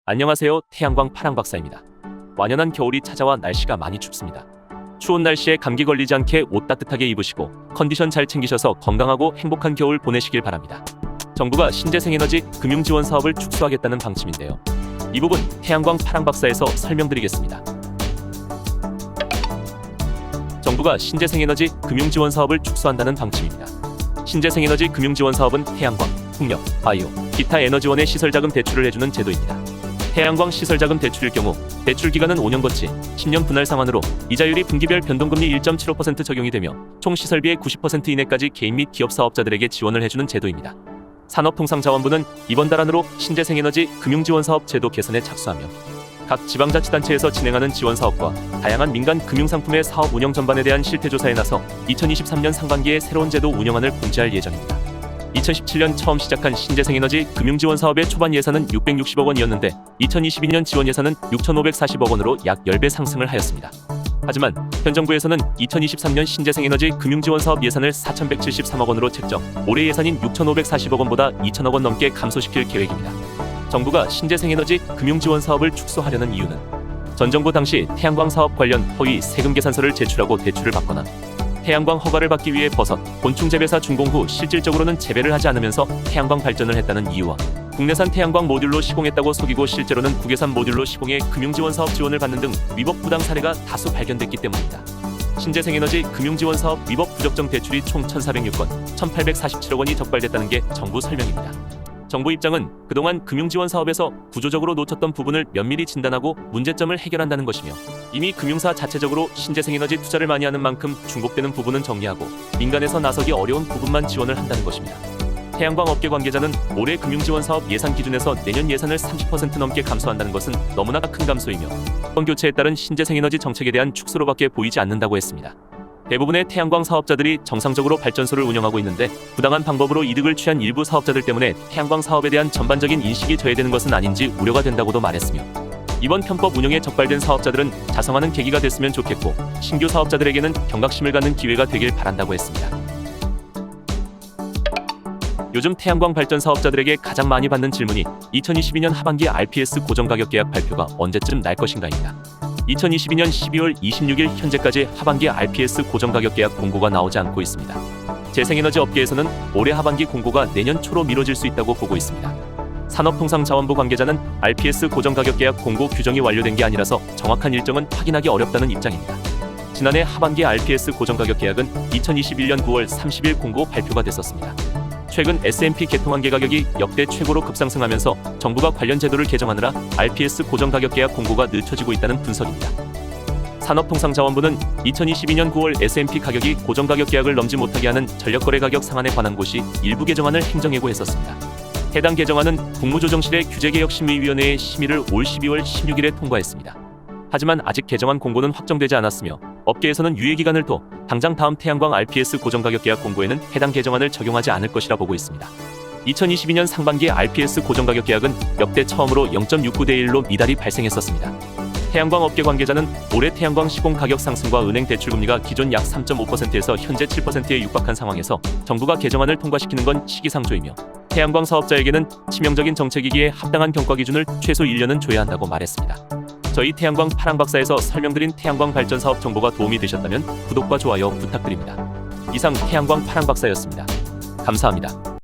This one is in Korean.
안녕하세요. 태양광 파랑박사입니다. 완연한 겨울이 찾아와 날씨가 많이 춥습니다. 추운 날씨에 감기 걸리지 않게 옷 따뜻하게 입으시고 컨디션 잘 챙기셔서 건강하고 행복한 겨울 보내시길 바랍니다. 정부가 신재생에너지 금융지원 사업을 축소하겠다는 방침인데요. 이 부분 태양광 파랑박사에서 설명드리겠습니다. 정부가 신재생에너지 금융지원 사업을 축소한다는 방침입니다. 신재생에너지 금융지원 사업은 태양광, 풍력, 바이오, 기타 에너지원의 시설자금 대출을 해주는 제도입니다. 태양광 시설자금 대출일 경우 대출 기간은 5년 거치 10년 분할 상환으로 이자율이 분기별 변동금리 1.75% 적용이 되며 총 시설비의 90% 이내까지 개인 및 기업 사업자들에게 지원을 해주는 제도입니다. 산업통상자원부는 이번 달 안으로 신재생에너지 금융지원사업 제도 개선에 착수하며 각 지방자치단체에서 진행하는 지원사업과 다양한 민간 금융상품의 사업 운영 전반에 대한 실태조사에 나서 2023년 상반기에 새로운 제도 운영안을 공지할 예정입니다. 2017년 처음 시작한 신재생에너지 금융지원 사업의 초반 예산은 660억 원이었는데 2022년 지원 예산은 6,540억 원으로 약 10배 상승을 하였습니다. 하지만 현 정부에서는 2023년 신재생에너지 금융지원 사업 예산을 4,173억 원으로 책정, 올해 예산인 6,540억 원보다 2,000억 원 넘게 감소시킬 계획입니다. 정부가 신재생에너지 금융지원 사업을 축소하려는 이유는 전 정부 당시 태양광 사업 관련 허위 세금 계산서를 제출하고 대출을 받거나 태양광 허가를 받기 위해 버섯, 곤충 재배사 준공 후 실질적으로는 재배를 하지 않으면서 태양광 발전을 했다는 이유와 국내산 태양광 모듈로 시공했다고 속이고 실제로는 국외산 모듈로 시공해 금융지원 사업 지원을 받는 등 위법 부당 사례가 다수 발견됐기 때문입니다. 신재생에너지 금융지원 사업 위법 부적정 대출이 총 1,406건, 1,847억 원이 적발됐다는 게 정부 설명입니다. 정부 입장은 그동안 금융지원 사업에서 구조적으로 놓쳤던 부분을 면밀히 진단하고 문제점을 해결한다는 것이며 이미 금융사 자체적으로 신재생에너지 투자를 많이 하는 만큼 중복되는 부분은 정리하고 민간에서 나서기 어려운 부분만 지원을 한다는 것입니다. 태양광 업계 관계자는 올해 금융지원 사업 예산 기준에서 내년 예산을 30% 넘게 감소한다는 것은 너무나 큰 감소이며 정권 교체에 따른 신재생에너지 정책에 대한 축소로밖에 보이지 않는다고 했습니다. 대부분의 태양광 사업자들이 정상적으로 발전소를 운영하고 있는데 부당한 방법으로 이득을 취한 일부 사업자들 때문에 태양광 사업에 대한 전반적인 인식이 저해되는 것은 아닌지 우려가 된다고도 말했으며 이번 편법 운영에 적발된 사업자들은 자성하는 계기가 됐으면 좋겠고 신규 사업자들에게는 경각심을 갖는 기회가 되길 바란다고 했습니다. 요즘 태양광 발전 사업자들에게 가장 많이 받는 질문이 2022년 하반기 RPS 고정가격 계약 발표가 언제쯤 날 것인가입니다. 2022년 12월 26일 현재까지 하반기 RPS 고정가격 계약 공고가 나오지 않고 있습니다. 재생에너지 업계에서는 올해 하반기 공고가 내년 초로 미뤄질 수 있다고 보고 있습니다. 산업통상자원부 관계자는 RPS 고정가격 계약 공고 규정이 완료된 게 아니라서 정확한 일정은 확인하기 어렵다는 입장입니다. 지난해 하반기 RPS 고정가격 계약은 2021년 9월 30일 공고 발표가 됐었습니다. 최근 S&P 개통한계 가격이 역대 최고로 급상승하면서 정부가 관련 제도를 개정하느라 RPS 고정가격 계약 공고가 늦춰지고 있다는 분석입니다. 산업통상자원부는 2022년 9월 S&P 가격이 고정가격 계약을 넘지 못하게 하는 전력거래가격 상한에 관한 곳이 일부 개정안을 행정예고했었습니다. 해당 개정안은 국무조정실의 규제개혁심의위원회의 심의를 올 12월 16일에 통과했습니다. 하지만 아직 개정안 공고는 확정되지 않았으며 업계에서는 유예기간을 둬 당장 다음 태양광 RPS 고정가격 계약 공고에는 해당 개정안을 적용하지 않을 것이라 보고 있습니다. 2022년 상반기 RPS 고정가격 계약은 역대 처음으로 0.69대 1로 미달이 발생했었습니다. 태양광 업계 관계자는 올해 태양광 시공 가격 상승과 은행 대출금리가 기존 약 3.5%에서 현재 7%에 육박한 상황에서 정부가 개정안을 통과시키는 건 시기상조이며 태양광 사업자에게는 치명적인 정책이기에 합당한 경과 기준을 최소 1년은 줘야 한다고 말했습니다. 저희 태양광 파랑박사에서 설명드린 태양광 발전 사업 정보가 도움이 되셨다면 구독과 좋아요 부탁드립니다. 이상 태양광 파랑박사였습니다. 감사합니다.